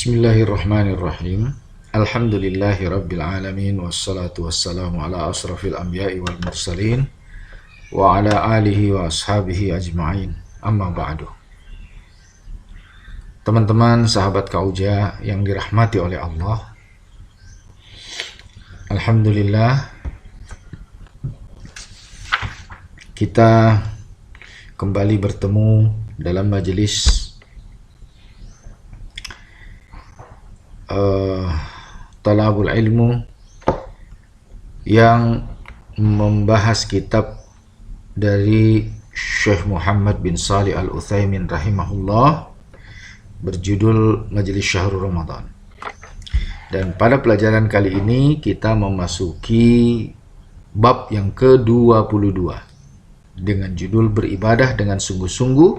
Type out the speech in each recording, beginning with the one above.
Bismillahirrahmanirrahim. Alhamdulillahi rabbil alamin. Wassalatu wassalamu ala asrafil anbiya'i wal mursalin wa ala alihi wa ashabihi ajma'in. Amma ba'du. Teman-teman sahabat Kauja yang dirahmati oleh Allah, alhamdulillah kita kembali bertemu dalam majelis Talabul Ilmu yang membahas kitab dari Syekh Muhammad bin Shalih Al-Utsaimin rahimahullah berjudul Majelis Syahrul Ramadan. Dan pada pelajaran kali ini kita memasuki bab yang ke-22 dengan judul beribadah dengan sungguh-sungguh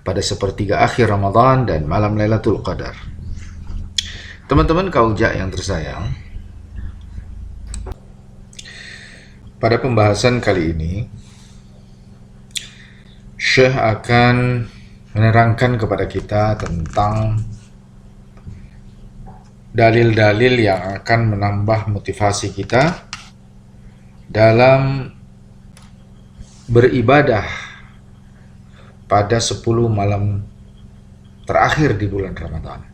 pada sepertiga akhir Ramadan dan malam Lailatul Qadar. Teman-teman Kauja yang tersayang, pada pembahasan kali ini Syekh akan menerangkan kepada kita tentang dalil-dalil yang akan menambah motivasi kita dalam beribadah pada 10 malam terakhir di bulan Ramadan.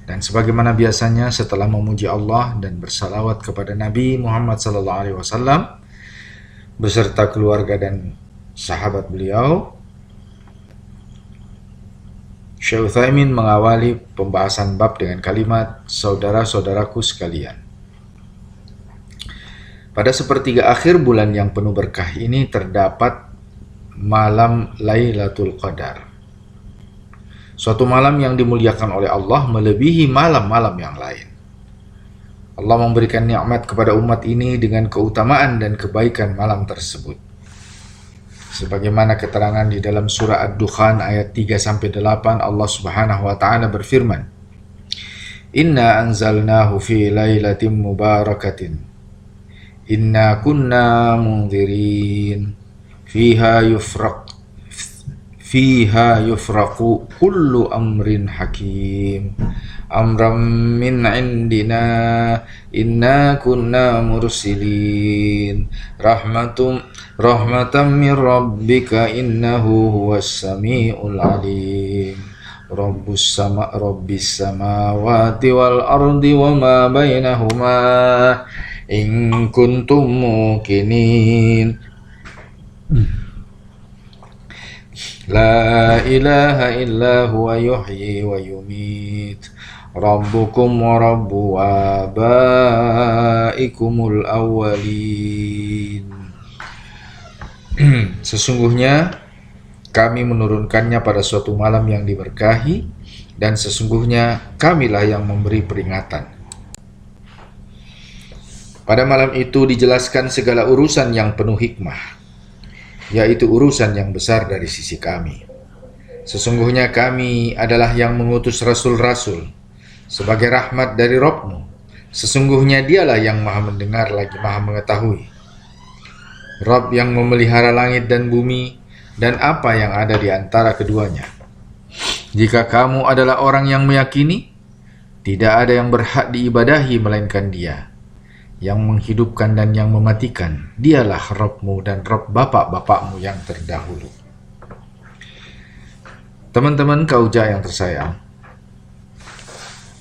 Dan sebagaimana biasanya setelah memuji Allah dan bersalawat kepada Nabi Muhammad SAW beserta keluarga dan sahabat beliau, Syekh Utsaimin mengawali pembahasan bab dengan kalimat saudara-saudaraku sekalian. Pada sepertiga akhir bulan yang penuh berkah ini terdapat malam Lailatul Qadar. Suatu malam yang dimuliakan oleh Allah melebihi malam-malam yang lain. Allah memberikan nikmat kepada umat ini dengan keutamaan dan kebaikan malam tersebut. Sebagaimana keterangan di dalam surah Ad-Dukhan ayat 3-8, Allah Subhanahu wa taala berfirman, "Inna anzalnahu fi lailatin mubarakatin. Inna kunna munzirin. Fiha yufraqu kullu amrin hakim. Amram min indina. Inna kunna mursilin. Rahmatan min rabbika innahu huwas sami'ul alim. Rabbis samawati wal ardi wa ma bainahuma in kuntum muqinin. La ilaha illa huwa yuhyi wa yumit. Rabbukum wa rabbu abaikumul awwalin." Sesungguhnya kami menurunkannya pada suatu malam yang diberkahi, dan sesungguhnya kamilah yang memberi peringatan. Pada malam itu dijelaskan segala urusan yang penuh hikmah, yaitu urusan yang besar dari sisi kami. Sesungguhnya kami adalah yang mengutus rasul-rasul sebagai rahmat dari Rabb-Mu. Sesungguhnya dialah yang maha mendengar lagi maha mengetahui. Rabb yang memelihara langit dan bumi dan apa yang ada di antara keduanya. Jika kamu adalah orang yang meyakini, tidak ada yang berhak diibadahi melainkan Dia, yang menghidupkan dan yang mematikan. Dialah Rabb-Mu dan Rabb bapak-bapakmu yang terdahulu. Teman-teman Kauja yang tersayang,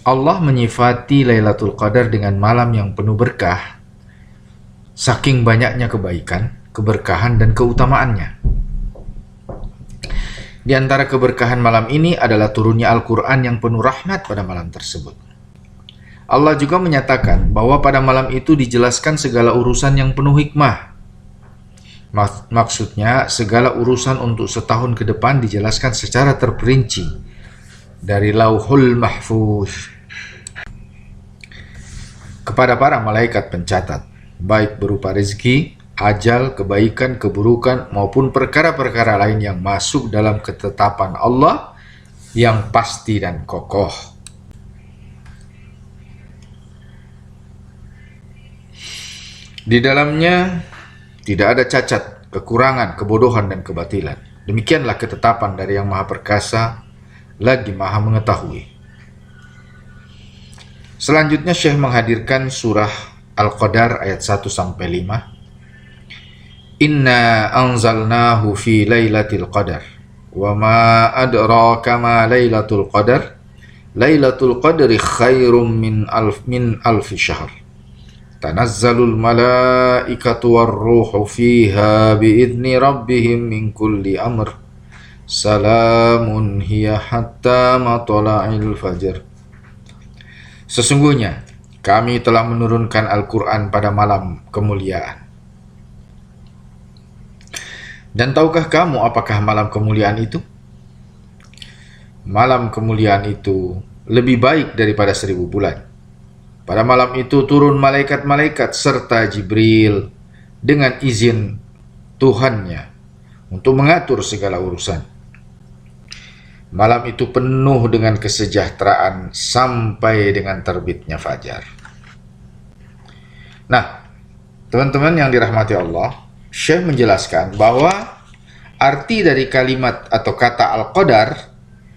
Allah menyifati Lailatul Qadar dengan malam yang penuh berkah, saking banyaknya kebaikan, keberkahan, dan keutamaannya. Di antara keberkahan malam ini adalah turunnya Al-Quran yang penuh rahmat pada malam tersebut. Allah juga menyatakan bahwa pada malam itu dijelaskan segala urusan yang penuh hikmah. Maksudnya, segala urusan untuk setahun ke depan dijelaskan secara terperinci dari Lauhul Mahfuz kepada para malaikat pencatat, baik berupa rezeki, ajal, kebaikan, keburukan, maupun perkara-perkara lain yang masuk dalam ketetapan Allah yang pasti dan kokoh. Di dalamnya tidak ada cacat, kekurangan, kebodohan, dan kebatilan. Demikianlah ketetapan dari Yang Maha Perkasa lagi Maha Mengetahui. Selanjutnya Syekh menghadirkan surah Al-Qadar ayat 1-5. Inna anzalnahu fi lailatul qadar wa ma adraka ma lailatul qadar lailatul qadri khairum min alfi syahr tanazzalul malaikatu warruhu fiha biidzni rabbihim min kulli amr salamun hiya hatta matla'il fajr. Sesungguhnya kami telah menurunkan Al-Quran pada malam kemuliaan. Dan tahukah kamu apakah malam kemuliaan itu? Malam kemuliaan itu lebih baik daripada 1000 bulan. Pada malam itu turun malaikat-malaikat serta Jibril dengan izin Tuhannya untuk mengatur segala urusan. Malam itu penuh dengan kesejahteraan sampai dengan terbitnya fajar. Nah, teman-teman yang dirahmati Allah, Syekh menjelaskan bahwa arti dari kalimat atau kata Al-Qadar,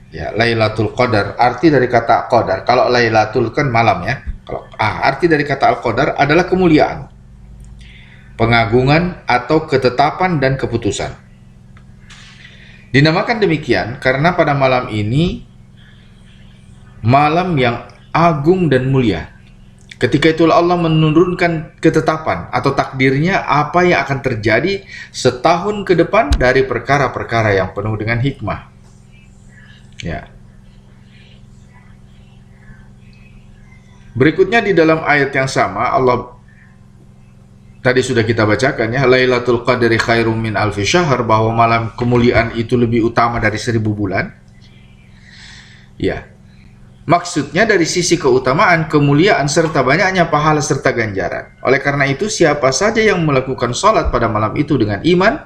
ya, Lailatul Qadar, arti dari kata Qadar, kalau Lailatul kan malam ya, kalau arti dari kata Al-Qadar adalah kemuliaan, pengagungan atau ketetapan dan keputusan. Dinamakan demikian karena pada malam ini malam yang agung dan mulia. Ketika itulah Allah menurunkan ketetapan atau takdirnya apa yang akan terjadi setahun ke depan dari perkara-perkara yang penuh dengan hikmah. Ya. Berikutnya di dalam ayat yang sama Allah tadi sudah kita bacakan ya, Lailatul Qadri khairum min alfi syahr, bahwa malam kemuliaan itu lebih utama dari 1000 bulan. Ya. Maksudnya dari sisi keutamaan, kemuliaan, serta banyaknya pahala serta ganjaran. Oleh karena itu, siapa saja yang melakukan sholat pada malam itu dengan iman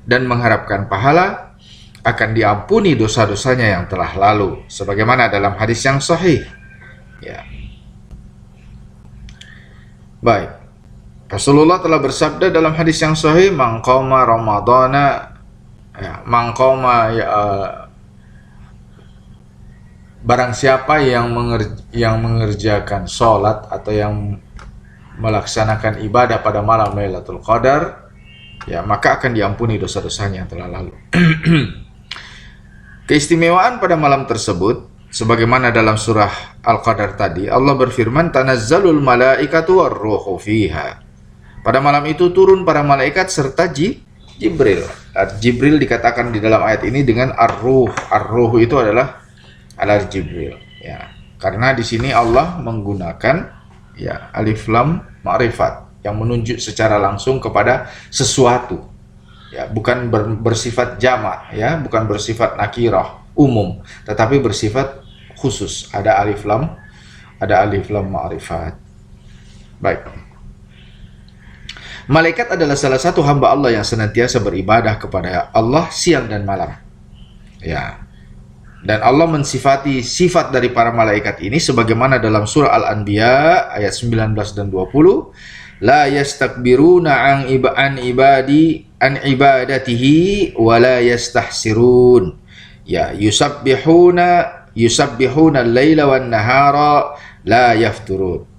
dan mengharapkan pahala, akan diampuni dosa-dosanya yang telah lalu. Sebagaimana dalam hadis yang sahih. Ya. Baik. Rasulullah telah bersabda dalam hadis yang sahih, "Man qama Ramadana, ya, man qama barang siapa yang mengerjakan sholat atau yang melaksanakan ibadah pada malam Lailatul Qadar, ya, maka akan diampuni dosa-dosanya yang telah lalu." Keistimewaan pada malam tersebut, sebagaimana dalam surah Al-Qadar tadi, Allah berfirman, "Tanazzalul malaikatu warruhu fiha." Pada malam itu turun para malaikat serta Jibril. Jibril dikatakan di dalam ayat ini dengan ar-ruh. Ar-ruh itu adalah Jibril, ya. Karena di sini Allah menggunakan ya alif lam ma'rifat yang menunjuk secara langsung kepada sesuatu. Ya, bukan bersifat jamak, ya, bukan bersifat nakirah umum, tetapi bersifat khusus. Ada alif lam ma'rifat. Baik. Malaikat adalah salah satu hamba Allah yang senantiasa beribadah kepada Allah siang dan malam. Ya. Dan Allah mensifati sifat dari para malaikat ini sebagaimana dalam surah Al-Anbiya ayat 19 dan 20, la yastakbiruna an ibadatihi wa la yastahsirun. Ya, yusabbihuna al-laila wan nahara la yafturun.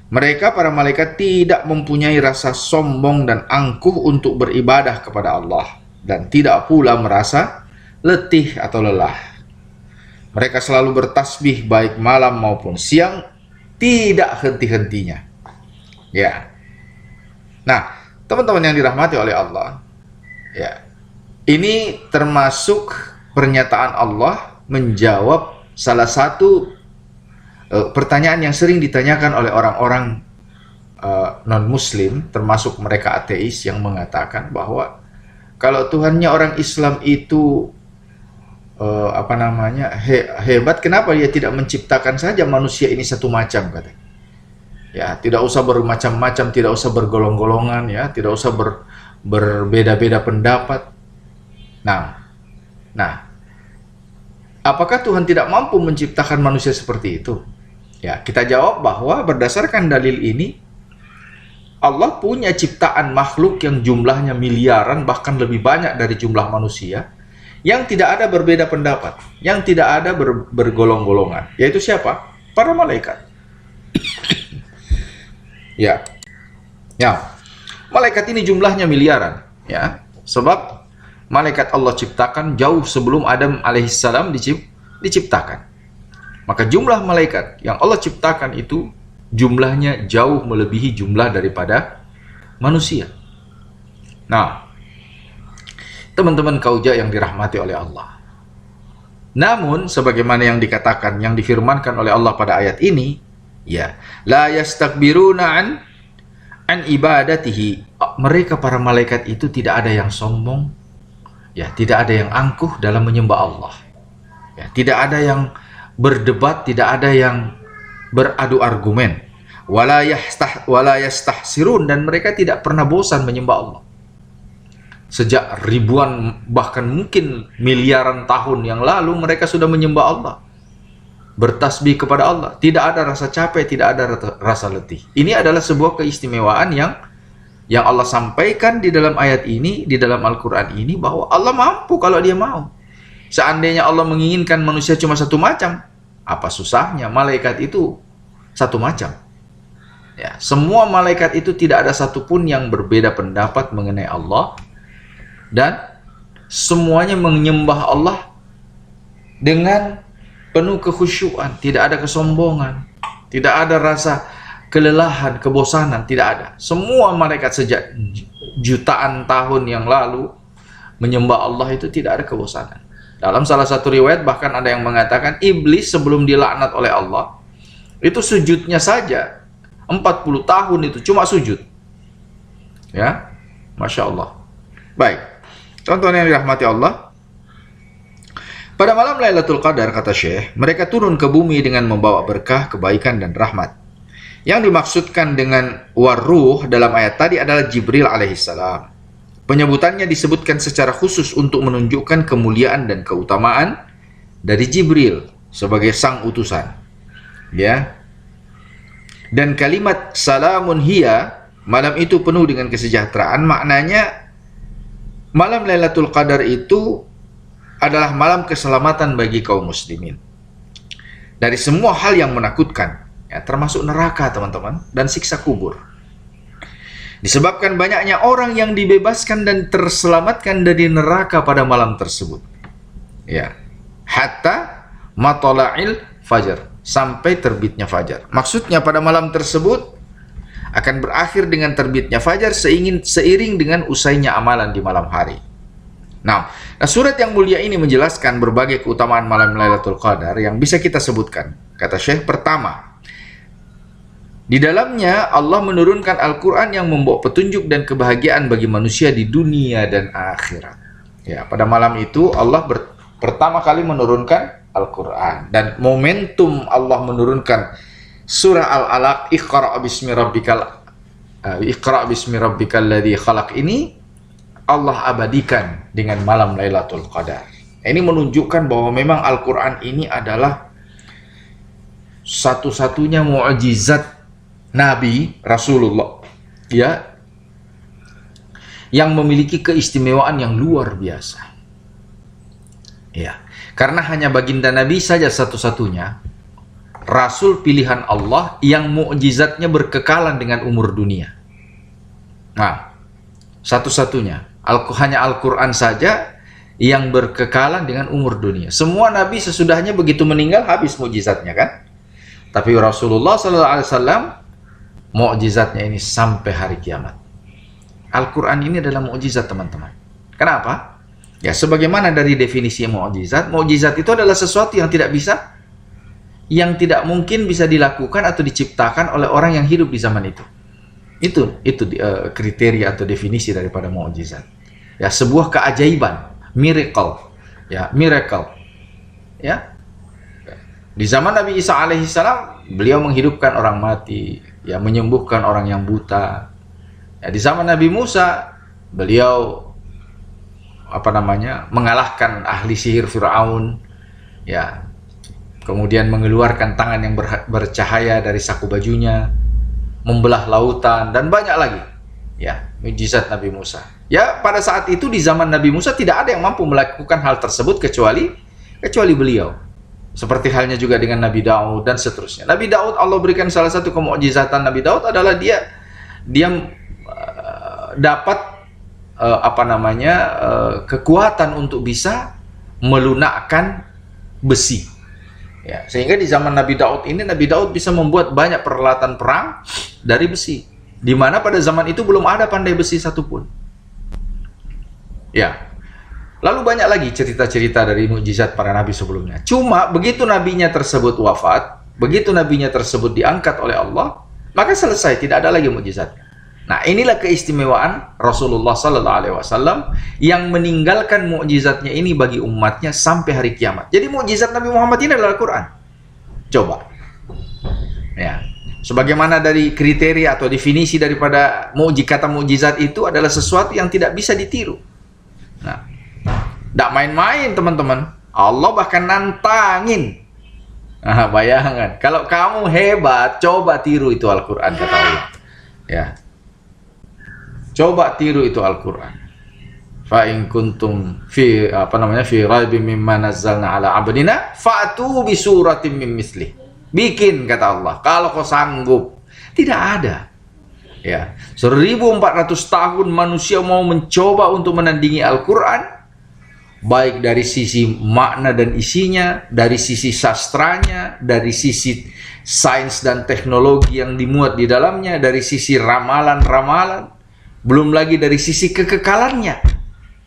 Mereka para malaikat tidak mempunyai rasa sombong dan angkuh untuk beribadah kepada Allah dan tidak pula merasa letih atau lelah. Mereka selalu bertasbih baik malam maupun siang, tidak henti-hentinya. Ya. Nah, teman-teman yang dirahmati oleh Allah, ya. Ini termasuk pernyataan Allah menjawab salah satu pertanyaan yang sering ditanyakan oleh orang-orang non-muslim, termasuk mereka ateis yang mengatakan bahwa kalau Tuhannya orang Islam itu hebat, kenapa dia tidak menciptakan saja manusia ini satu macam, kata. Ya, tidak usah bermacam-macam, tidak usah bergolong-golongan, ya, tidak usah berbeda-beda pendapat. Nah, apakah Tuhan tidak mampu menciptakan manusia seperti itu? Ya, kita jawab bahwa berdasarkan dalil ini, Allah punya ciptaan makhluk yang jumlahnya miliaran, bahkan lebih banyak dari jumlah manusia, yang tidak ada berbeda pendapat, yang tidak ada bergolong-golongan. Yaitu siapa? Para malaikat. Ya. Ya. Malaikat ini jumlahnya miliaran, ya. Sebab malaikat Allah ciptakan jauh sebelum Adam alaihissalam diciptakan. Maka jumlah malaikat yang Allah ciptakan itu jumlahnya jauh melebihi jumlah daripada manusia. Nah, teman-teman kauja yang dirahmati oleh Allah. Namun, sebagaimana yang dikatakan, yang difirmankan oleh Allah pada ayat ini, ya, la yastakbiruna an ibadatihi. Mereka para malaikat itu tidak ada yang sombong, ya, tidak ada yang angkuh dalam menyembah Allah. Ya, tidak ada yang berdebat, tidak ada yang beradu argumen. Wala yastahsirun, dan mereka tidak pernah bosan menyembah Allah. Sejak ribuan, bahkan mungkin miliaran tahun yang lalu mereka sudah menyembah Allah, bertasbih kepada Allah. Tidak ada rasa capek, tidak ada rasa letih. Ini adalah sebuah keistimewaan yang Allah sampaikan di dalam ayat ini, di dalam Al-Quran ini, bahwa Allah mampu kalau Dia mau. Seandainya Allah menginginkan manusia cuma satu macam, apa susahnya? Malaikat itu satu macam. Ya, semua malaikat itu tidak ada satupun yang berbeda pendapat mengenai Allah, dan semuanya menyembah Allah dengan penuh kekhusyuan, tidak ada kesombongan, tidak ada rasa kelelahan, kebosanan, tidak ada. Semua malaikat sejak jutaan tahun yang lalu menyembah Allah itu tidak ada kebosanan. Dalam salah satu riwayat bahkan ada yang mengatakan iblis sebelum dilaknat oleh Allah itu sujudnya saja 40 tahun itu cuma sujud. Ya, Masya Allah. Baik, teman-teman yang dirahmati Allah, pada malam Lailatul Qadar, kata Syekh, mereka turun ke bumi dengan membawa berkah, kebaikan, dan rahmat. Yang dimaksudkan dengan waruh dalam ayat tadi adalah Jibril alaihissalam. Penyebutannya disebutkan secara khusus untuk menunjukkan kemuliaan dan keutamaan dari Jibril sebagai sang utusan. Ya. Dan kalimat salamun hiya, malam itu penuh dengan kesejahteraan, maknanya malam Lailatul Qadar itu adalah malam keselamatan bagi kaum muslimin dari semua hal yang menakutkan, ya, termasuk neraka, teman-teman, dan siksa kubur. Disebabkan banyaknya orang yang dibebaskan dan terselamatkan dari neraka pada malam tersebut. Ya. Hatta matala'il fajar, sampai terbitnya fajar. Maksudnya pada malam tersebut akan berakhir dengan terbitnya fajar seiring dengan usainya amalan di malam hari. Nah, surat yang mulia ini menjelaskan berbagai keutamaan malam Lailatul Qadar yang bisa kita sebutkan. Kata Syekh, pertama, di dalamnya Allah menurunkan Al-Quran yang membawa petunjuk dan kebahagiaan bagi manusia di dunia dan akhirat. Ya, pada malam itu Allah pertama kali menurunkan Al-Quran, dan momentum Allah menurunkan surah Al-Alaq, Iqra' bismi rabbikal ladzi khalaq, ini Allah abadikan dengan malam Lailatul Qadar. Ini menunjukkan bahwa memang Al-Quran ini adalah satu-satunya mukjizat Nabi Rasulullah, ya, yang memiliki keistimewaan yang luar biasa. Ya, karena hanya baginda Nabi saja satu-satunya Rasul pilihan Allah yang mukjizatnya berkekalan dengan umur dunia. Nah, satu-satunya hanya Al-Quran saja yang berkekalan dengan umur dunia. Semua Nabi sesudahnya begitu meninggal habis mukjizatnya, kan? Tapi Rasulullah SAW mukjizatnya ini sampai hari kiamat. Al-Quran ini adalah mukjizat, teman-teman. Kenapa? Ya, sebagaimana dari definisi mukjizat, mukjizat itu adalah sesuatu yang tidak mungkin bisa dilakukan atau diciptakan oleh orang yang hidup di zaman itu. Itu kriteria atau definisi daripada mukjizat. Ya, sebuah keajaiban, miracle. Ya, miracle. Ya. Di zaman Nabi Isa alaihissalam, beliau menghidupkan orang mati, ya, menyembuhkan orang yang buta. Ya, di zaman Nabi Musa, beliau mengalahkan ahli sihir Firaun, ya. Kemudian mengeluarkan tangan yang bercahaya dari saku bajunya, membelah lautan, dan banyak lagi. Ya, mukjizat Nabi Musa. Ya, pada saat itu di zaman Nabi Musa tidak ada yang mampu melakukan hal tersebut kecuali beliau. Seperti halnya juga dengan Nabi Daud dan seterusnya. Nabi Daud, Allah berikan salah satu kemukjizatan Nabi Daud adalah dia dapat kekuatan untuk bisa melunakkan besi. Ya, sehingga di zaman Nabi Daud ini, Nabi Daud bisa membuat banyak peralatan perang dari besi. Di mana pada zaman itu belum ada pandai besi satupun. Ya. Lalu banyak lagi cerita-cerita dari mukjizat para nabi sebelumnya. Cuma begitu nabinya tersebut wafat, begitu nabinya tersebut diangkat oleh Allah, maka selesai, tidak ada lagi mukjizatnya. Nah, inilah keistimewaan Rasulullah sallallahu alaihi wasallam yang meninggalkan mukjizatnya ini bagi umatnya sampai hari kiamat. Jadi mukjizat Nabi Muhammad ini adalah Al-Qur'an. Coba. Ya. Sebagaimana dari kriteria atau definisi daripada kata mukjizat itu adalah sesuatu yang tidak bisa ditiru. Nah, tidak main-main teman-teman. Allah bahkan nantangin. Nah, bayangkan, kalau kamu hebat, coba tiru itu Al-Quran, kata Allah. Ya, coba tiru itu Al-Quran. Fa in kuntum fi raibin mimma nazzalna ala abdina fa'tu bi suratin min mislih. Bikin, kata Allah, kalau kau sanggup. Tidak ada. Ya, 1400 tahun manusia mau mencoba untuk menandingi Al-Quran, baik dari sisi makna dan isinya, dari sisi sastranya, dari sisi sains dan teknologi yang dimuat di dalamnya, dari sisi ramalan-ramalan, belum lagi dari sisi kekekalannya.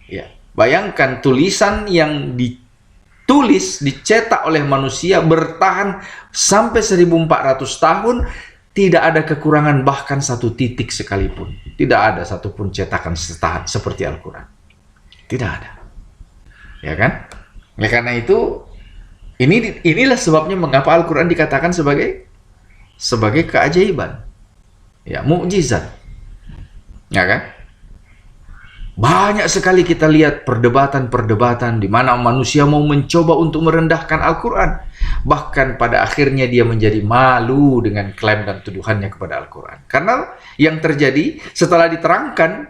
Ya, bayangkan tulisan yang ditulis, dicetak oleh manusia bertahan sampai 1400 tahun, tidak ada kekurangan bahkan satu titik sekalipun. Tidak ada satupun cetakan seperti Al-Quran. Tidak ada. Ya kan? Oleh karena itu, inilah sebabnya mengapa Al-Quran dikatakan sebagai keajaiban. Ya, mukjizat. Ya kan? Banyak sekali kita lihat perdebatan-perdebatan di mana manusia mau mencoba untuk merendahkan Al-Quran. Bahkan pada akhirnya dia menjadi malu dengan klaim dan tuduhannya kepada Al-Quran. Karena yang terjadi setelah diterangkan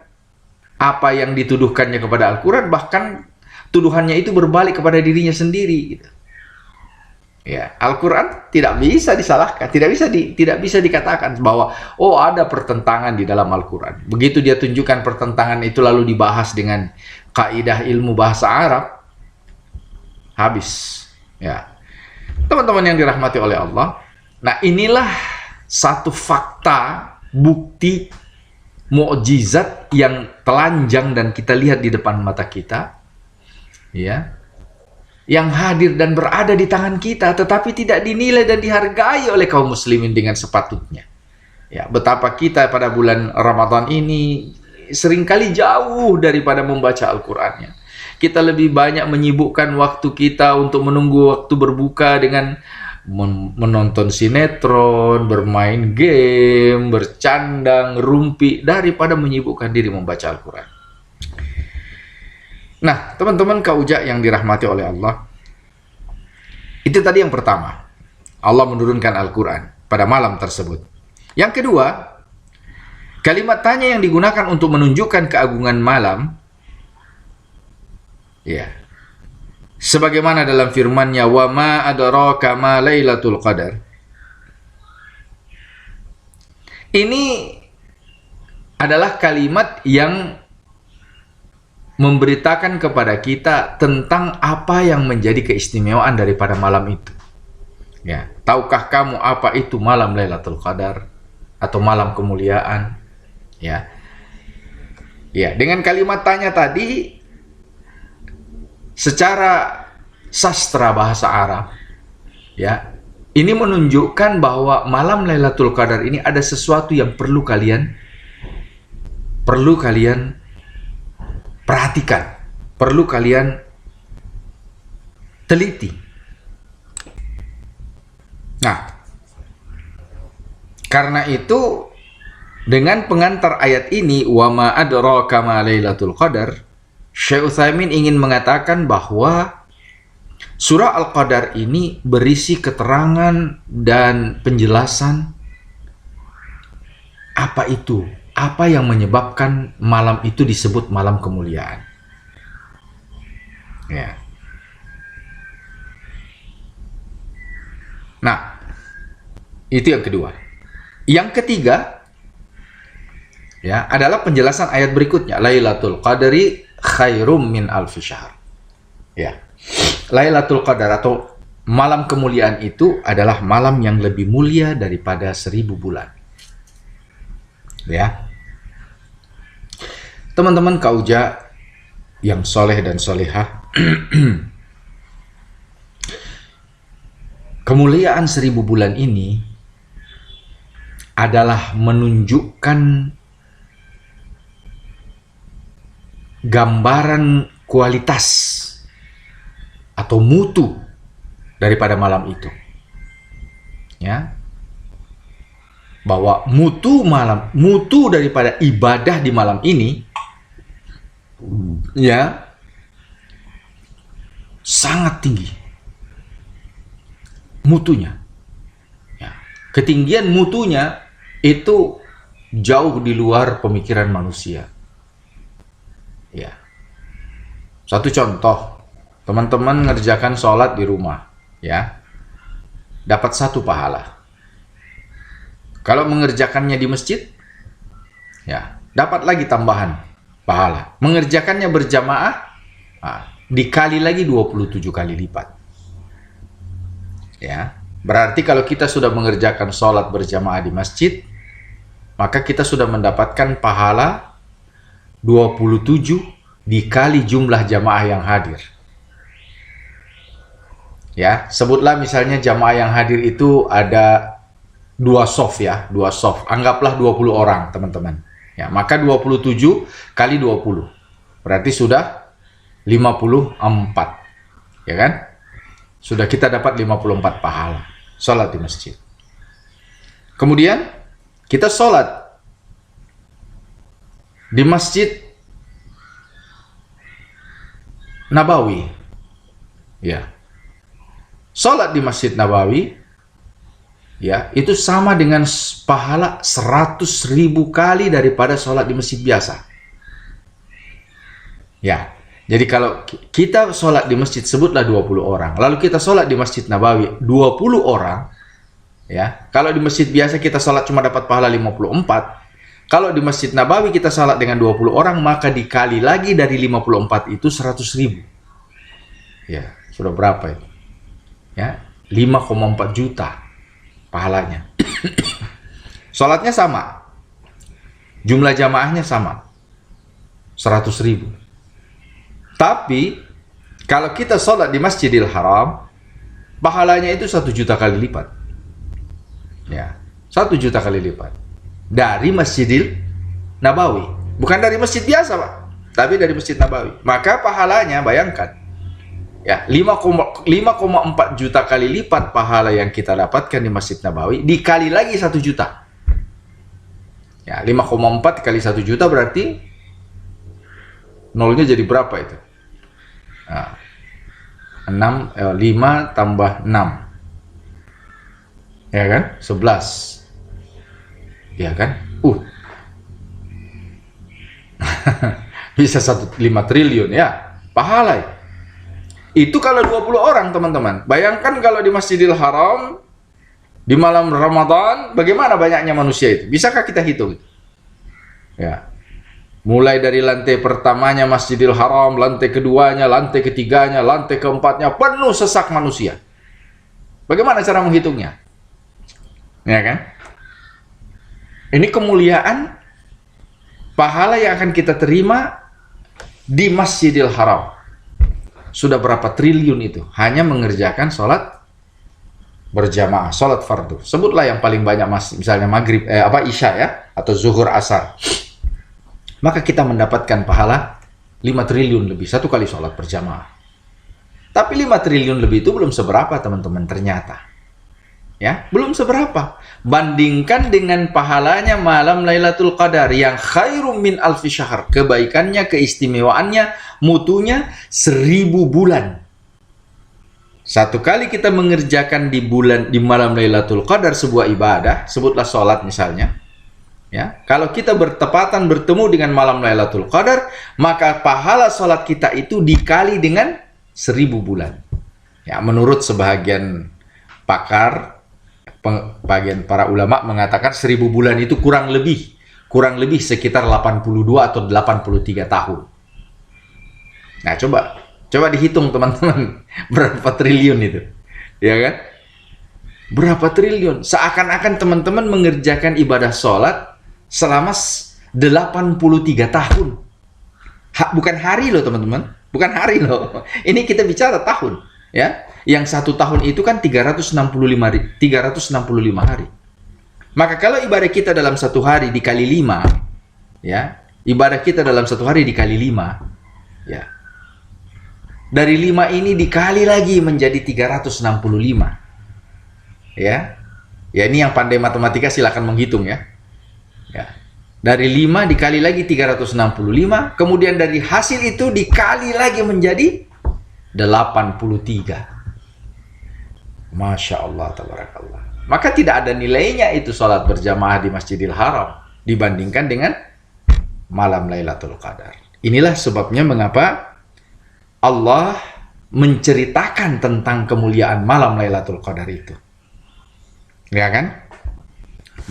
apa yang dituduhkannya kepada Al-Quran, bahkan tuduhannya itu berbalik kepada dirinya sendiri. Gitu. Ya, Al-Quran tidak bisa disalahkan, tidak bisa dikatakan bahwa ada pertentangan di dalam Al-Quran. Begitu dia tunjukkan pertentangan itu lalu dibahas dengan kaidah ilmu bahasa Arab, habis. Ya, teman-teman yang dirahmati oleh Allah. Nah, inilah satu fakta, bukti, mukjizat yang telanjang dan kita lihat di depan mata kita. Ya, yang hadir dan berada di tangan kita, tetapi tidak dinilai dan dihargai oleh kaum muslimin dengan sepatutnya. Ya, betapa kita pada bulan Ramadan ini seringkali jauh daripada membaca Al-Qur'annya. Kita lebih banyak menyibukkan waktu kita untuk menunggu waktu berbuka dengan menonton sinetron, bermain game, bercandang, rumpi, daripada menyibukkan diri membaca Al-Qur'an. Nah, teman-teman kaujak yang dirahmati oleh Allah, itu tadi yang pertama. Allah menurunkan Al-Quran pada malam tersebut. Yang kedua, kalimat tanya yang digunakan untuk menunjukkan keagungan malam, ya, sebagaimana dalam firman-Nya, wa ma adraka ma lailatul qadar. Ini adalah kalimat yang memberitakan kepada kita tentang apa yang menjadi keistimewaan daripada malam itu. Ya, tahukah kamu apa itu malam Lailatul Qadar atau malam kemuliaan? Ya. Ya, dengan kalimat tanya tadi secara sastra bahasa Arab, ya, ini menunjukkan bahwa malam Lailatul Qadar ini ada sesuatu yang perlu kalian perhatikan, perlu kalian teliti. Nah, karena itu dengan pengantar ayat ini, wa ma adraka ma lailatul qadar, Syekh Utsaimin ingin mengatakan bahwa surah Al-Qadar ini berisi keterangan dan penjelasan apa itu, apa yang menyebabkan malam itu disebut malam kemuliaan. Ya. Nah, itu yang kedua. Yang ketiga, ya, adalah penjelasan ayat berikutnya. Lailatul Qadri khairum min alfi syahr. Ya. Lailatul Qadar atau malam kemuliaan itu adalah malam yang lebih mulia daripada 1000 bulan. Ya. Teman-teman kauja yang soleh dan solehah, kemuliaan 1000 bulan ini adalah menunjukkan gambaran kualitas atau mutu daripada malam itu. Ya. Bahwa mutu daripada ibadah di malam ini, ya, sangat tinggi mutunya. Ya. Ketinggian mutunya itu jauh di luar pemikiran manusia. Ya. Satu contoh, teman-teman ngerjakan sholat di rumah, ya, dapat 1 pahala. Kalau mengerjakannya di masjid, ya, dapat lagi tambahan pahala. Mengerjakannya berjamaah, dikali lagi 27 kali lipat. Ya, berarti kalau kita sudah mengerjakan sholat berjamaah di masjid, maka kita sudah mendapatkan pahala 27 dikali jumlah jamaah yang hadir. Ya, sebutlah misalnya jamaah yang hadir itu ada 2 shaf, ya, 2 shaf. Anggaplah 20 orang, teman-teman. Ya, maka 27 kali 20. Berarti sudah 54. Ya kan? Sudah kita dapat 54 pahala sholat di masjid. Kemudian kita sholat di Masjid Nabawi. Ya. Sholat di Masjid Nabawi, ya, itu sama dengan pahala 100.000 kali daripada sholat di masjid biasa. Ya, jadi kalau kita sholat di masjid, sebutlah 20 orang, lalu kita sholat di Masjid Nabawi 20 orang, ya, kalau di masjid biasa kita sholat cuma dapat pahala 54, kalau di Masjid Nabawi kita sholat dengan 20 orang, maka dikali lagi dari 54 itu 100.000. Ya, sudah berapa itu? Ya, 5,4 juta pahalanya. Sholatnya sama, jumlah jamaahnya sama, 100.000. Tapi kalau kita sholat di Masjidil Haram, pahalanya itu 1 juta kali lipat. Ya, 1 juta kali lipat dari Masjidil Nabawi, bukan dari masjid biasa, Pak, tapi dari Masjid Nabawi. Maka pahalanya, bayangkan, ya, 5,4 juta kali lipat pahala yang kita dapatkan di Masjid Nabawi dikali lagi 1 juta. Ya, 5,4 kali 1 juta berarti nolnya jadi berapa itu? Nah, 5 tambah 6. Ya kan? 11. Ya kan? Bisa 5 triliun, ya. Pahala ya. Itu kalau 20 orang, teman-teman. Bayangkan kalau di Masjidil Haram di malam Ramadan, bagaimana banyaknya manusia itu? Bisakah kita hitung? Ya. Mulai dari lantai pertamanya Masjidil Haram, lantai keduanya, lantai ketiganya, lantai keempatnya penuh sesak manusia. Bagaimana cara menghitungnya? Ya kan? Ini kemuliaan pahala yang akan kita terima di Masjidil Haram. Sudah berapa triliun itu hanya mengerjakan sholat berjamaah, sholat fardu. Sebutlah yang paling banyak, misalnya maghrib, isya, ya, atau zuhur, asar. Maka kita mendapatkan pahala 5 triliun lebih 1 kali sholat berjamaah. Tapi 5 triliun lebih itu belum seberapa, teman-teman, ternyata. Ya, belum seberapa. Bandingkan dengan pahalanya malam Lailatul Qadar yang khairum min alfi syahr. Kebaikannya, keistimewaannya, mutunya 1000 bulan. 1 kali kita mengerjakan di malam Lailatul Qadar sebuah ibadah, sebutlah sholat misalnya. Ya, kalau kita bertepatan bertemu dengan malam Lailatul Qadar, maka pahala sholat kita itu dikali dengan 1000 bulan. Ya, menurut sebahagian Pakar, bagian para ulama mengatakan 1000 bulan itu kurang lebih sekitar 82 atau 83 tahun. Nah, coba dihitung teman-teman, berapa triliun itu, ya kan? Berapa triliun? Seakan-akan teman-teman mengerjakan ibadah sholat selama 83 tahun. Bukan hari loh teman-teman, bukan hari loh. Ini kita bicara tahun, ya. Yang 1 tahun itu kan 365 hari. Maka kalau ibadah kita dalam 1 hari dikali 5, ya, ibadah kita dalam 1 hari dikali 5, ya. Dari 5 ini dikali lagi menjadi 365. Ya. Ya, ini yang pandai matematika silakan menghitung ya. Ya. Dari 5 dikali lagi 365, kemudian dari hasil itu dikali lagi menjadi 83. Masya Allah, tabarakallah. Maka tidak ada nilainya itu sholat berjamaah di Masjidil Haram dibandingkan dengan malam Lailatul Qadar. Inilah sebabnya mengapa Allah menceritakan tentang kemuliaan malam Lailatul Qadar itu. Ya kan?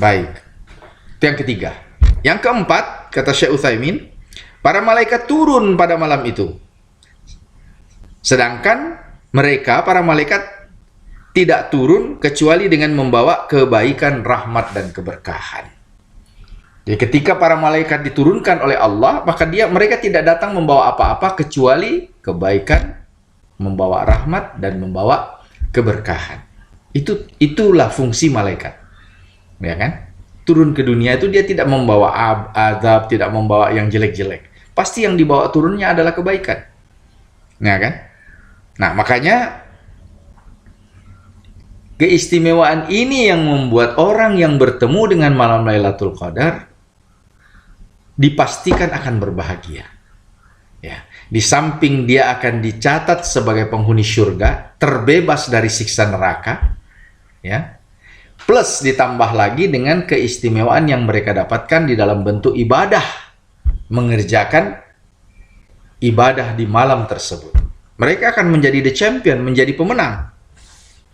Baik. Itu yang ketiga. Yang keempat, kata Syekh Utsaimin, para malaikat turun pada malam itu. Sedangkan mereka, para malaikat, tidak turun kecuali dengan membawa kebaikan, rahmat, dan keberkahan. Jadi ketika para malaikat diturunkan oleh Allah, maka mereka tidak datang membawa apa-apa kecuali kebaikan, membawa rahmat, dan membawa keberkahan. Itulah fungsi malaikat. Ya kan? Turun ke dunia itu dia tidak membawa azab, tidak membawa yang jelek-jelek. Pasti yang dibawa turunnya adalah kebaikan. Ya kan? Nah, makanya keistimewaan ini yang membuat orang yang bertemu dengan malam Lailatul Qadar dipastikan akan berbahagia. Ya, di samping dia akan dicatat sebagai penghuni surga, terbebas dari siksa neraka, ya. Plus ditambah lagi dengan keistimewaan yang mereka dapatkan di dalam bentuk ibadah, mengerjakan ibadah di malam tersebut. Mereka akan menjadi the champion, menjadi pemenang.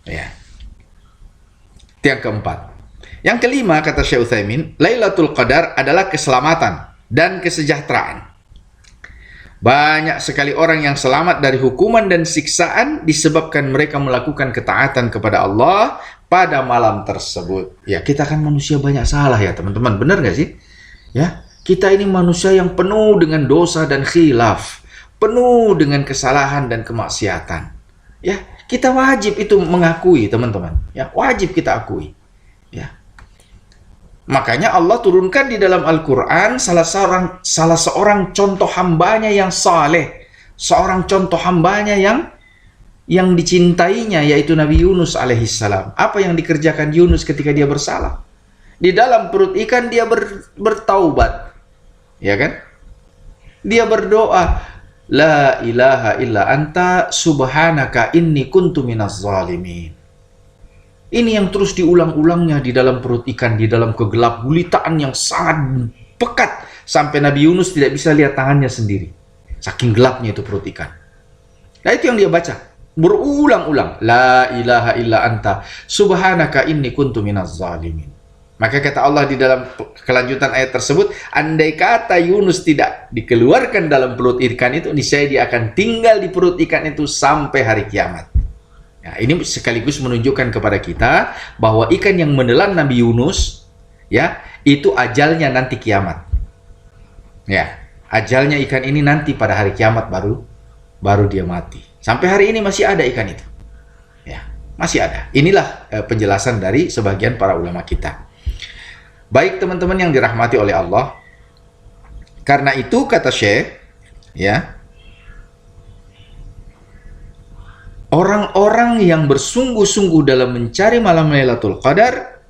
Ya. Itu yang keempat. Yang kelima, kata Syekh Utsaimin, Lailatul Qadar adalah keselamatan dan kesejahteraan. Banyak sekali orang yang selamat dari hukuman dan siksaan disebabkan mereka melakukan ketaatan kepada Allah pada malam tersebut. Ya, kita kan manusia banyak salah ya teman-teman, benar gak sih? Ya, kita ini manusia yang penuh dengan dosa dan khilaf, penuh dengan kesalahan dan kemaksiatan. Ya, kita wajib itu mengakui teman-teman. Ya, wajib kita akui. Ya. Makanya Allah turunkan di dalam Al-Quran salah seorang contoh hambanya yang saleh, seorang contoh hambanya yang dicintainya, yaitu Nabi Yunus alaihissalam. Apa yang dikerjakan Yunus ketika dia bersalah? Di dalam perut ikan dia bertaubat, ya kan? Dia berdoa, La ilaha illa anta subhanaka inni kuntu minaz zalimin. Ini yang terus diulang-ulangnya di dalam perut ikan, di dalam kegelap gulitaan yang sangat pekat, sampai Nabi Yunus tidak bisa lihat tangannya sendiri. Saking gelapnya itu perut ikan. Nah, itu yang dia baca berulang-ulang, La ilaha illa anta subhanaka inni kuntu minaz zalimin. Maka kata Allah di dalam kelanjutan ayat tersebut, andai kata Yunus tidak dikeluarkan dalam perut ikan itu, niscaya dia akan tinggal di perut ikan itu sampai hari kiamat. Nah, ini sekaligus menunjukkan kepada kita bahwa ikan yang menelan Nabi Yunus, ya, itu ajalnya nanti kiamat. Ya, ajalnya ikan ini nanti pada hari kiamat baru dia mati. Sampai hari ini masih ada ikan itu. Ya, masih ada. Inilah penjelasan dari sebagian para ulama kita. Baik teman-teman yang dirahmati oleh Allah, karena itu kata Syekh, ya, orang-orang yang bersungguh-sungguh dalam mencari malam Lailatul Qadar,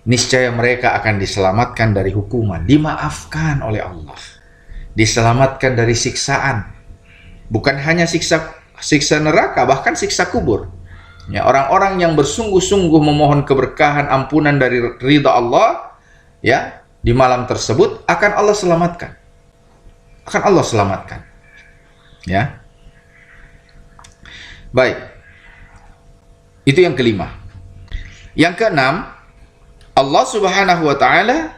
niscaya mereka akan diselamatkan dari hukuman, dimaafkan oleh Allah, diselamatkan dari siksaan, bukan hanya siksa neraka, bahkan siksa kubur. Ya, orang-orang yang bersungguh-sungguh memohon keberkahan, ampunan dari ridha Allah, ya, di malam tersebut akan Allah selamatkan. Akan Allah selamatkan. Ya. Baik. Itu yang kelima. Yang keenam, Allah Subhanahu wa taala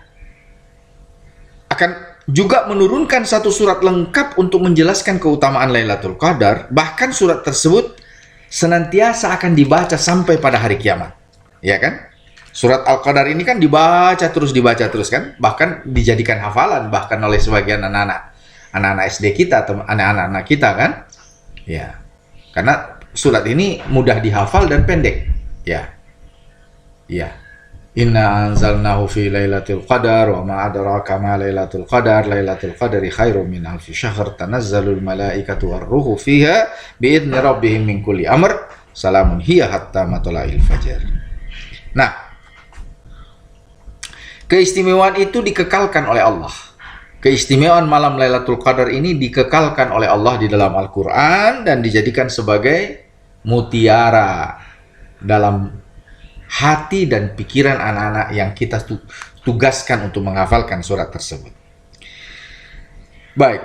akan juga menurunkan satu surat lengkap untuk menjelaskan keutamaan Lailatul Qadar. Bahkan surat tersebut senantiasa akan dibaca sampai pada hari kiamat. Ya kan? Surat Al-Qadar ini kan dibaca terus kan? Bahkan dijadikan hafalan bahkan oleh sebagian anak-anak SD kita atau anak-anak kita kan? Ya. Karena surat ini mudah dihafal dan pendek. Ya. Ya. Inna anzalnahu fi lailatul qadar wa ma adraka ma lailatul qadar lailatul qadari khairum min alfi syahr tanazzalul malaikatu warruhu fiha biidzni rabbihim min kulli amr salamun hiya hatta matla'il fajar. Nah, keistimewaan itu dikekalkan oleh Allah. Keistimewaan malam Lailatul Qadar ini dikekalkan oleh Allah di dalam Al-Qur'an dan dijadikan sebagai mutiara dalam hati dan pikiran anak-anak yang kita tugaskan untuk menghafalkan surat tersebut. Baik.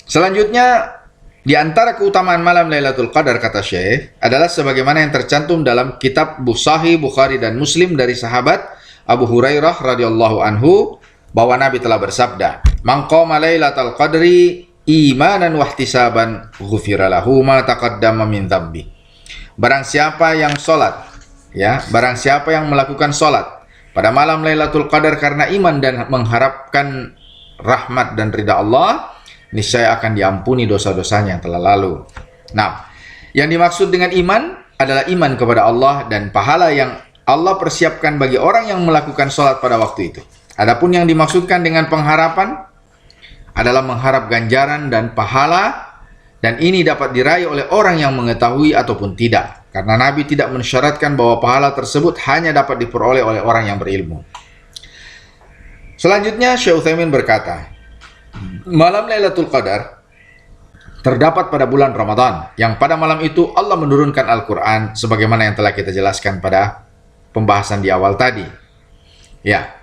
Selanjutnya, di antara keutamaan malam Lailatul Qadar, kata Syekh, adalah sebagaimana yang tercantum dalam kitab Sahih Bukhari dan Muslim dari sahabat Abu Hurairah radhiyallahu anhu bahwa Nabi telah bersabda, "Man qama Lailatul Qadri imanan wa ihtisaban, ghufira lahu ma taqaddama min dzambi." Barang siapa yang barang siapa yang melakukan sholat pada malam Lailatul Qadar karena iman dan mengharapkan rahmat dan ridha Allah, niscaya akan diampuni dosa-dosanya yang telah lalu. Nah, yang dimaksud dengan iman adalah iman kepada Allah dan pahala yang Allah persiapkan bagi orang yang melakukan sholat pada waktu itu. Adapun yang dimaksudkan dengan pengharapan adalah mengharap ganjaran dan pahala, dan ini dapat diraih oleh orang yang mengetahui ataupun tidak. Karena Nabi tidak mensyaratkan bahwa pahala tersebut hanya dapat diperoleh oleh orang yang berilmu. Selanjutnya, Syekh Utsaimin berkata, malam Lailatul Qadar terdapat pada bulan Ramadan, yang pada malam itu Allah menurunkan Al-Quran sebagaimana yang telah kita jelaskan pada pembahasan di awal tadi. Ya.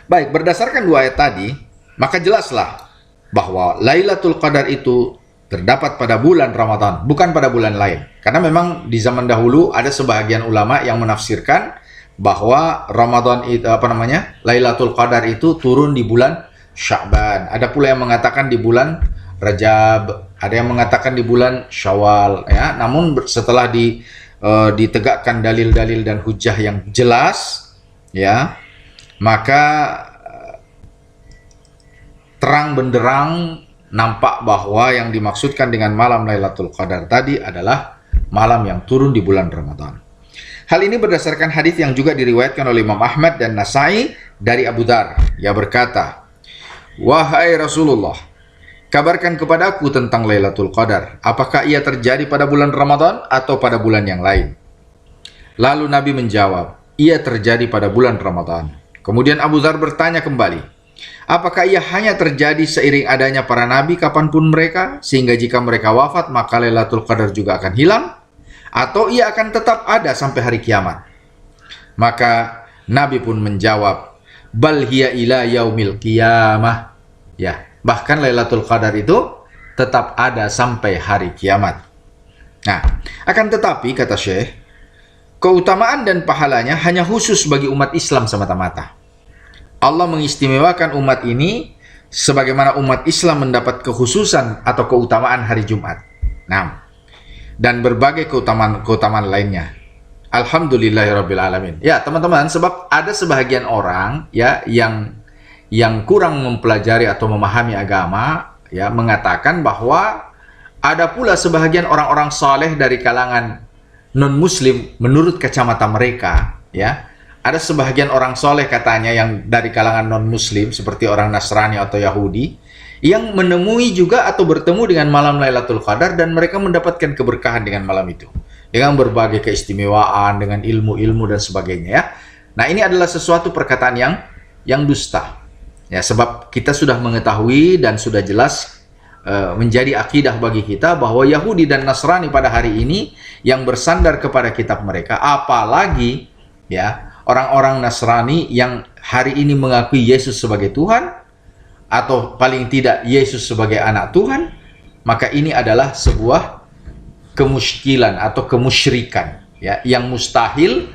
Baik, berdasarkan dua ayat tadi, maka jelaslah bahwa Lailatul Qadar itu terdapat pada bulan Ramadan, bukan pada bulan lain. Karena memang di zaman dahulu ada sebahagian ulama yang menafsirkan bahwa Ramadan itu Lailatul Qadar itu turun di bulan Sya'ban. Ada pula yang mengatakan di bulan Rajab, ada yang mengatakan di bulan Syawal, ya. Namun setelah ditegakkan dalil-dalil dan hujah yang jelas, ya, maka terang benderang nampak bahwa yang dimaksudkan dengan malam Lailatul Qadar tadi adalah malam yang turun di bulan Ramadan. Hal ini berdasarkan hadis yang juga diriwayatkan oleh Imam Ahmad dan Nasai dari Abu Dzar. Ia berkata, "Wahai Rasulullah, kabarkan kepadaku tentang Lailatul Qadar. Apakah ia terjadi pada bulan Ramadan atau pada bulan yang lain?" Lalu Nabi menjawab, "Ia terjadi pada bulan Ramadan." Kemudian Abu Dzar bertanya kembali, apakah ia hanya terjadi seiring adanya para nabi kapanpun mereka, sehingga jika mereka wafat maka Lailatul Qadar juga akan hilang? Atau ia akan tetap ada sampai hari kiamat? Maka Nabi pun menjawab, bal hiya ila yaumil qiyamah. Ya, bahkan Lailatul Qadar itu tetap ada sampai hari kiamat. Nah, akan tetapi, kata Syekh, keutamaan dan pahalanya hanya khusus bagi umat Islam semata-mata. Allah mengistimewakan umat ini sebagaimana umat Islam mendapat kekhususan atau keutamaan hari Jumat. Nah, dan berbagai keutamaan lainnya. Alhamdulillahirabbil alamin. Ya, teman-teman, sebab ada sebahagian orang ya yang kurang mempelajari atau memahami agama, ya, mengatakan bahwa ada pula sebahagian orang-orang saleh dari kalangan non-muslim menurut kacamata mereka, ya. Ada sebahagian orang soleh katanya yang dari kalangan non-muslim seperti orang Nasrani atau Yahudi yang menemui juga atau bertemu dengan malam Lailatul Qadar dan mereka mendapatkan keberkahan dengan malam itu. Dengan berbagai keistimewaan, dengan ilmu-ilmu dan sebagainya, ya. Nah, ini adalah sesuatu perkataan yang dusta. Ya, sebab kita sudah mengetahui dan sudah jelas menjadi akidah bagi kita bahwa Yahudi dan Nasrani pada hari ini yang bersandar kepada kitab mereka, apalagi ya orang-orang Nasrani yang hari ini mengakui Yesus sebagai Tuhan, atau paling tidak Yesus sebagai anak Tuhan, maka ini adalah sebuah kemusykilan atau kemusyrikan. ya, yang mustahil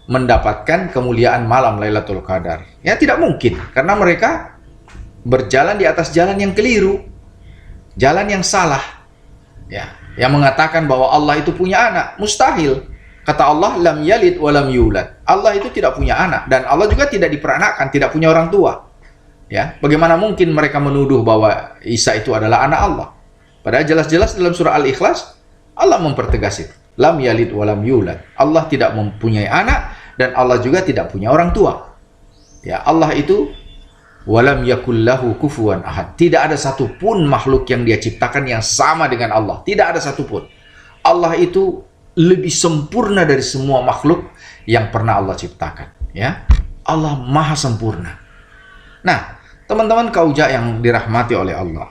mendapatkan kemuliaan malam Lailatul Qadar. Ya, tidak mungkin, karena mereka berjalan di atas jalan yang keliru, jalan yang salah. Ya, yang mengatakan bahwa Allah itu punya anak, mustahil. Kata Allah, lam yalid wa lam yulad. Allah itu tidak punya anak, dan Allah juga tidak diperanakan, tidak punya orang tua. Ya, bagaimana mungkin mereka menuduh bahwa Isa itu adalah anak Allah? Padahal jelas-jelas dalam surah Al-Ikhlas Allah mempertegas itu. Lam yalid wa lam yulad. Allah tidak mempunyai anak dan Allah juga tidak punya orang tua. Ya, Allah itu walam yakul lahu kufuwan ahad. Tidak ada satupun makhluk yang Dia ciptakan yang sama dengan Allah. Tidak ada satupun. Allah itu lebih sempurna dari semua makhluk yang pernah Allah ciptakan. Ya, Allah maha sempurna. Nah, teman-teman kauja yang dirahmati oleh Allah.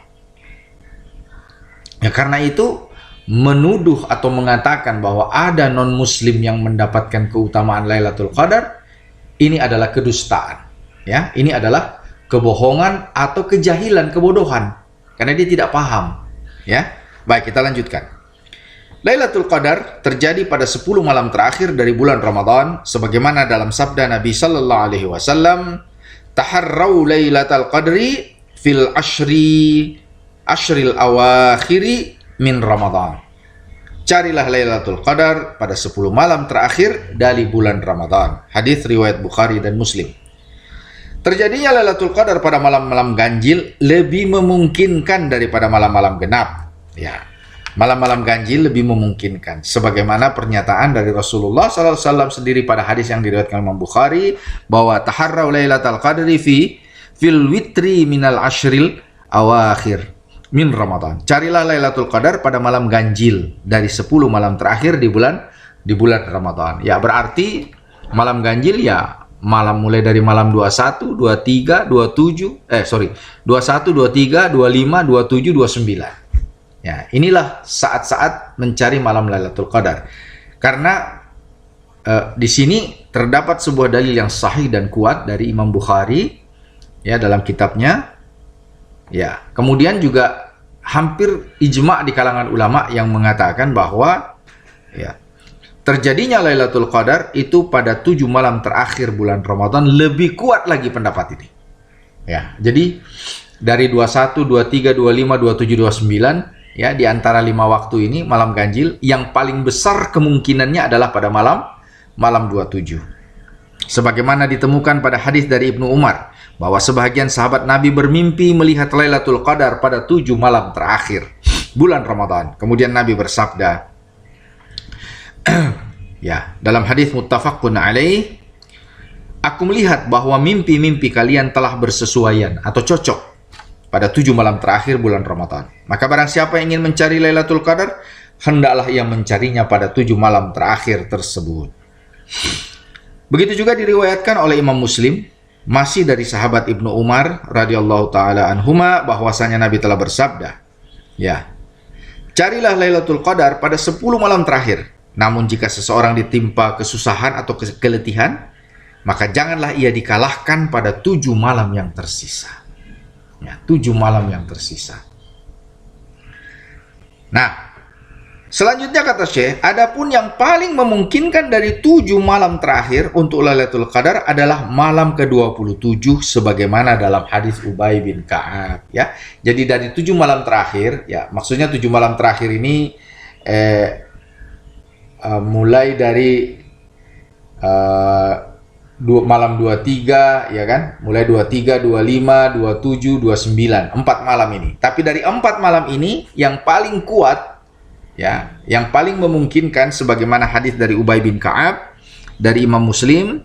Ya, karena itu menuduh atau mengatakan bahwa ada non-muslim yang mendapatkan keutamaan Lailatul Qadar, ini adalah kedustaan. Ya, ini adalah kebohongan atau kejahilan, kebodohan, karena dia tidak paham. Ya, baik, kita lanjutkan. Lailatul Qadar terjadi pada 10 malam terakhir dari bulan Ramadan, sebagaimana dalam sabda Nabi sallallahu alaihi wasallam, taharrau lailatal qadri fil ashril awakhiri min Ramadan. Carilah Lailatul Qadar pada 10 malam terakhir dari bulan Ramadan. Hadis riwayat Bukhari dan Muslim. Terjadinya Lailatul Qadar pada malam-malam ganjil lebih memungkinkan daripada malam-malam genap. Ya, malam-malam ganjil lebih memungkinkan, sebagaimana pernyataan dari Rasulullah SAW sendiri pada hadis yang diriwayatkan Imam Bukhari, bahwa taharrau lailatal qadri fil witri minal ashril awakhir min Ramadan. Carilah Lailatul Qadar pada malam ganjil dari 10 malam terakhir di bulan Ramadan. Ya, berarti malam ganjil ya malam mulai dari malam 21, 23, 21, 23, 25, 27, 29. Ya, inilah saat-saat mencari malam Lailatul Qadar. Karena di sini terdapat sebuah dalil yang sahih dan kuat dari Imam Bukhari ya dalam kitabnya. Ya, kemudian juga hampir ijma' di kalangan ulama yang mengatakan bahwa ya, terjadinya Lailatul Qadar itu pada 7 malam terakhir bulan Ramadan lebih kuat lagi pendapat ini. Ya, jadi dari 21, 23, 25, 27, 29 ya, di antara 5 waktu ini malam ganjil yang paling besar kemungkinannya adalah pada malam 27. Sebagaimana ditemukan pada hadis dari Ibnu Umar bahwa sebahagian sahabat Nabi bermimpi melihat Lailatul Qadar pada 7 malam terakhir bulan Ramadan. Kemudian Nabi bersabda, ya, dalam hadis muttafaqun alaih, aku melihat bahwa mimpi-mimpi kalian telah bersesuaian atau cocok pada 7 malam terakhir bulan Ramadan. Maka barang siapa yang ingin mencari Lailatul Qadar, hendaklah ia mencarinya pada 7 malam terakhir tersebut. Begitu juga diriwayatkan oleh Imam Muslim, masih dari sahabat Ibnu Umar radhiyallahu taala anhuma, bahwasanya Nabi telah bersabda, ya, carilah Lailatul Qadar pada 10 malam terakhir. Namun jika seseorang ditimpa kesusahan atau keletihan, maka janganlah ia dikalahkan pada 7 malam yang tersisa. Ya, 7 malam yang tersisa. Nah, selanjutnya kata Syekh, adapun yang paling memungkinkan dari 7 malam terakhir untuk Lailatul Qadar adalah malam ke-27 sebagaimana dalam hadis Ubay bin Ka'ab, ya. Jadi dari 7 malam terakhir, ya, maksudnya 7 malam terakhir ini mulai dari malam 23, ya kan? Mulai 23, 25, 27, 29, 4 malam ini. Tapi dari 4 malam ini yang paling kuat, ya, yang paling memungkinkan sebagaimana hadis dari Ubay bin Ka'ab dari Imam Muslim,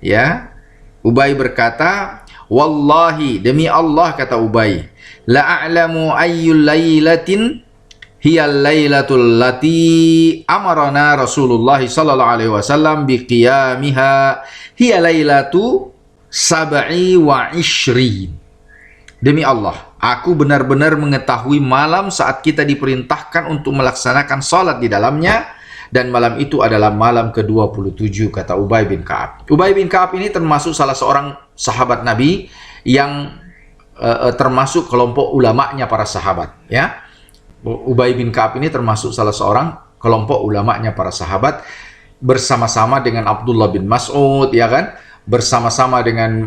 ya. Ubay berkata, "Wallahi, demi Allah," kata Ubay, "la a'lamu ayyul lailatin hiyal lailatul lati amarana Rasulullah sallallahu alaihi wasallam biqiyamiha hiya lailatu sab'i wa ishrin." Demi Allah, aku benar-benar mengetahui malam saat kita diperintahkan untuk melaksanakan salat di dalamnya, dan malam itu adalah malam ke-27, kata Ubay bin Ka'ab. Ubay bin Ka'ab ini termasuk salah seorang sahabat Nabi yang termasuk kelompok ulamanya para sahabat, ya. Ubay bin Ka'ab ini termasuk salah seorang kelompok ulamanya para sahabat bersama-sama dengan Abdullah bin Mas'ud, ya kan? Bersama-sama dengan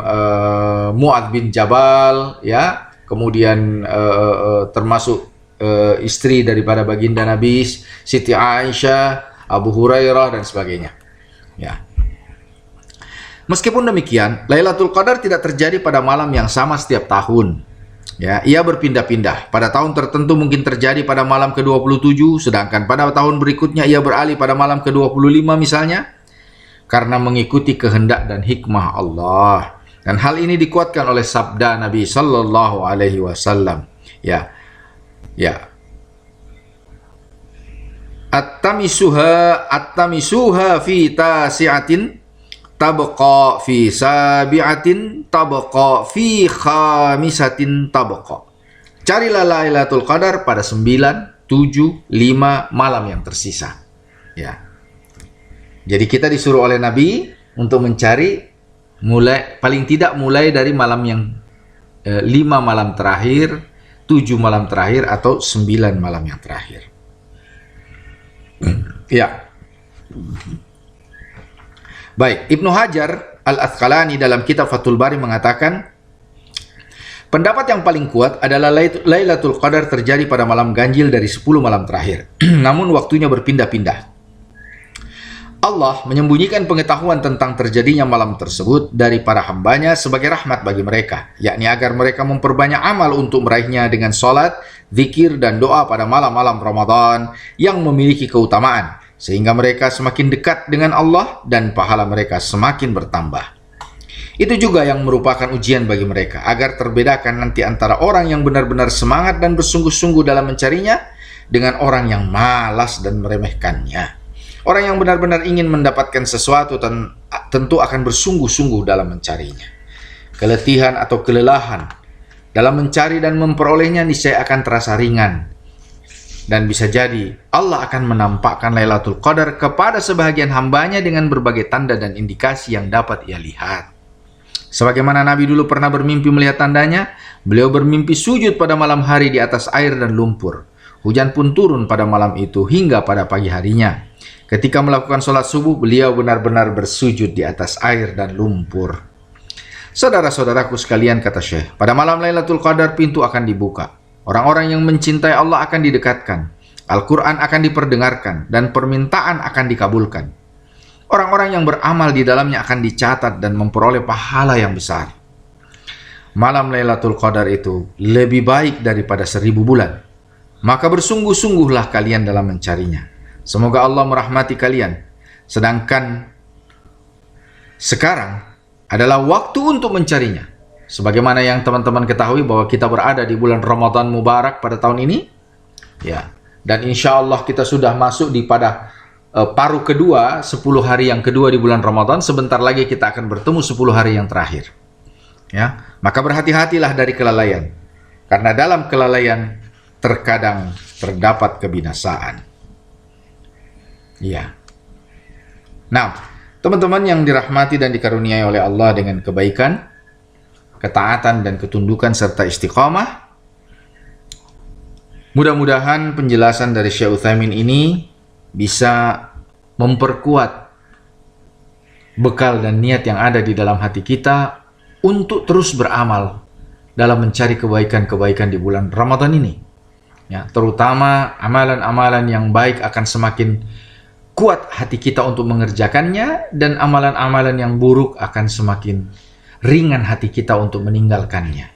Mu'adz bin Jabal, ya. Kemudian termasuk istri daripada baginda Nabi, Siti Aisyah, Abu Hurairah dan sebagainya. Ya. Meskipun demikian, Lailatul Qadar tidak terjadi pada malam yang sama setiap tahun. Ya, ia berpindah-pindah. Pada tahun tertentu mungkin terjadi pada malam ke-27, sedangkan pada tahun berikutnya ia beralih pada malam ke-25 misalnya, karena mengikuti kehendak dan hikmah Allah. Dan hal ini dikuatkan oleh sabda Nabi sallallahu alaihi wasallam. Ya. Ya. At-tamisuha fi tasi'atin tabqa fi sabi'atin tabqa fi khamisatin tabqa. Carilah Lailatul Qadar pada 9, 7, 5 malam yang tersisa. Ya. Jadi kita disuruh oleh Nabi untuk mencari paling tidak mulai dari malam yang 5 malam terakhir, 7 malam terakhir atau 9 malam yang terakhir. Ya. Baik, Ibnu Hajar Al-Asqalani dalam kitab Fathul Bari mengatakan, pendapat yang paling kuat adalah Lailatul Qadar terjadi pada malam ganjil dari 10 malam terakhir. Namun waktunya berpindah-pindah. Allah menyembunyikan pengetahuan tentang terjadinya malam tersebut dari para hambanya sebagai rahmat bagi mereka, yakni agar mereka memperbanyak amal untuk meraihnya dengan sholat, zikir, dan doa pada malam-malam Ramadan yang memiliki keutamaan, sehingga mereka semakin dekat dengan Allah dan pahala mereka semakin bertambah. Itu juga yang merupakan ujian bagi mereka, agar terbedakan nanti antara orang yang benar-benar semangat dan bersungguh-sungguh dalam mencarinya dengan orang yang malas dan meremehkannya. Orang yang benar-benar ingin mendapatkan sesuatu tentu akan bersungguh-sungguh dalam mencarinya. Keletihan atau kelelahan dalam mencari dan memperolehnya niscaya akan terasa ringan. Dan bisa jadi Allah akan menampakkan Lailatul Qadar kepada sebahagian hambanya dengan berbagai tanda dan indikasi yang dapat ia lihat. Sebagaimana Nabi dulu pernah bermimpi melihat tandanya, beliau bermimpi sujud pada malam hari di atas air dan lumpur. Hujan pun turun pada malam itu hingga pada pagi harinya. Ketika melakukan sholat subuh, beliau benar-benar bersujud di atas air dan lumpur. Saudara-saudaraku sekalian, kata Syekh, pada malam Lailatul Qadar pintu akan dibuka. Orang-orang yang mencintai Allah akan didekatkan. Al-Quran akan diperdengarkan dan permintaan akan dikabulkan. Orang-orang yang beramal di dalamnya akan dicatat dan memperoleh pahala yang besar. Malam Lailatul Qadar itu lebih baik daripada 1000 bulan. Maka bersungguh-sungguhlah kalian dalam mencarinya. Semoga Allah merahmati kalian. Sedangkan sekarang adalah waktu untuk mencarinya. Sebagaimana yang teman-teman ketahui bahwa kita berada di bulan Ramadan Mubarak pada tahun ini. Ya. Dan insya Allah kita sudah masuk pada paruh kedua, 10 hari yang kedua di bulan Ramadan. Sebentar lagi kita akan bertemu 10 hari yang terakhir. Ya. Maka berhati-hatilah dari kelalaian. Karena dalam kelalaian terkadang terdapat kebinasaan. Ya. Nah, teman-teman yang dirahmati dan dikaruniai oleh Allah dengan kebaikan, ketaatan dan ketundukan serta istiqamah, mudah-mudahan penjelasan dari Syekh Utsaimin ini bisa memperkuat bekal dan niat yang ada di dalam hati kita untuk terus beramal dalam mencari kebaikan-kebaikan di bulan Ramadan ini. Ya, terutama amalan-amalan yang baik akan semakin kuat hati kita untuk mengerjakannya, dan amalan-amalan yang buruk akan semakin ringan hati kita untuk meninggalkannya.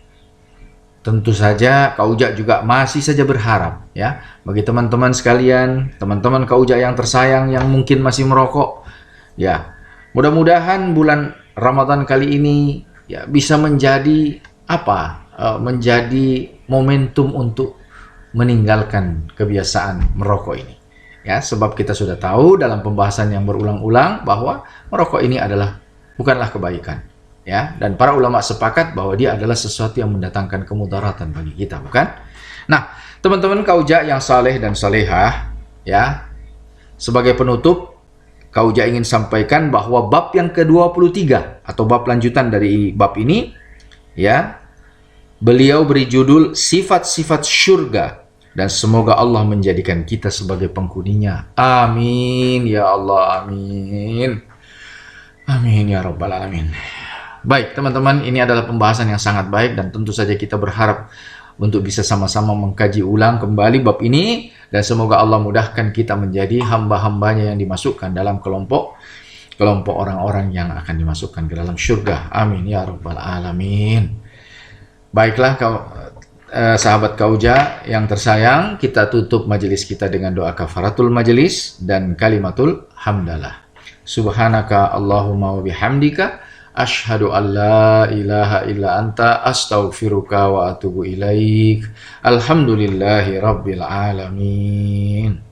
Tentu saja Kak Uja juga masih saja berharap, ya, bagi teman-teman sekalian, teman-teman Kak Uja yang tersayang yang mungkin masih merokok, ya, mudah-mudahan bulan Ramadan kali ini ya bisa menjadi menjadi momentum untuk meninggalkan kebiasaan merokok ini. Ya, sebab kita sudah tahu dalam pembahasan yang berulang-ulang bahwa merokok ini bukanlah kebaikan. Ya, dan para ulama sepakat bahwa dia adalah sesuatu yang mendatangkan kemudaratan bagi kita, bukan? Nah, teman-teman Kak Uja yang saleh dan salehah, ya, sebagai penutup, Kak Uja ingin sampaikan bahwa bab yang ke-23 atau bab lanjutan dari bab ini, ya, beliau beri judul sifat-sifat syurga dan semoga Allah menjadikan kita sebagai penghuninya. Amin ya Allah, amin. Amin ya rabbal alamin. Baik teman-teman, ini adalah pembahasan yang sangat baik dan tentu saja kita berharap untuk bisa sama-sama mengkaji ulang kembali bab ini, dan semoga Allah mudahkan kita menjadi hamba-hambanya yang dimasukkan dalam kelompok orang-orang yang akan dimasukkan ke dalam syurga. Amin ya rabbal alamin. Baiklah sahabat Kauja yang tersayang, kita tutup majelis kita dengan doa kafaratul majelis dan kalimatul hamdalah. Subhanaka Allahumma wa bihamdika asyhadu an la ilaha illa anta astaghfiruka wa atubu ilaik. Alhamdulillahi rabbil alamin.